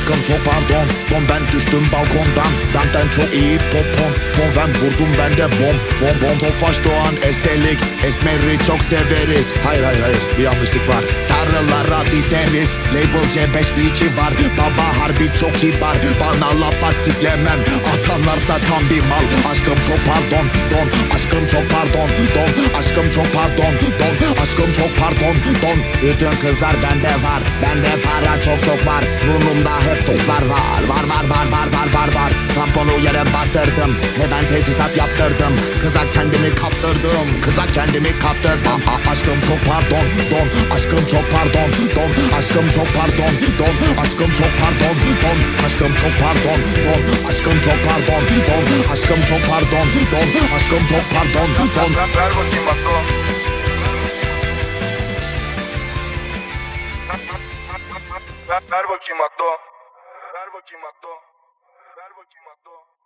Aşkım çok pardon, don ben düştüm balkondan. Danten çok iyi popon, pon ben vurdum ben de bom. Bom bom Tofaş Doğan SLX, Esmer'i çok severiz. Hayır hayır hayır, bir yanlışlık var. Sarılara biteriz, Label C5'li var. Baba harbi çok kibar, bana laf at siklemem. Atanlarsa tam bir mal. Aşkım çok pardon, don. Aşkım çok pardon, don. Aşkım çok pardon, don. Aşkım çok pardon, don. Bütün kızlar bende var, bende para çok çok var. Burnumda hep toplar var, var. Tamponu yere bastırdım, ben tesisat yaptırdım. Kıza kendimi kaptırdım, kıza kendimi kaptırdım. Aşkım çok pardon, don. Aşkım çok pardon, don. Aşkım çok pardon, don. Aşkım çok pardon, don. Aşkım çok pardon, don. Aşkım çok pardon, don. Aşkım çok pardon, don. Aşkım çok pardon, don. Ver bakayım bak o. Ver bakayım bak o. Ver bakayım bak o. Ver bakayım bak o.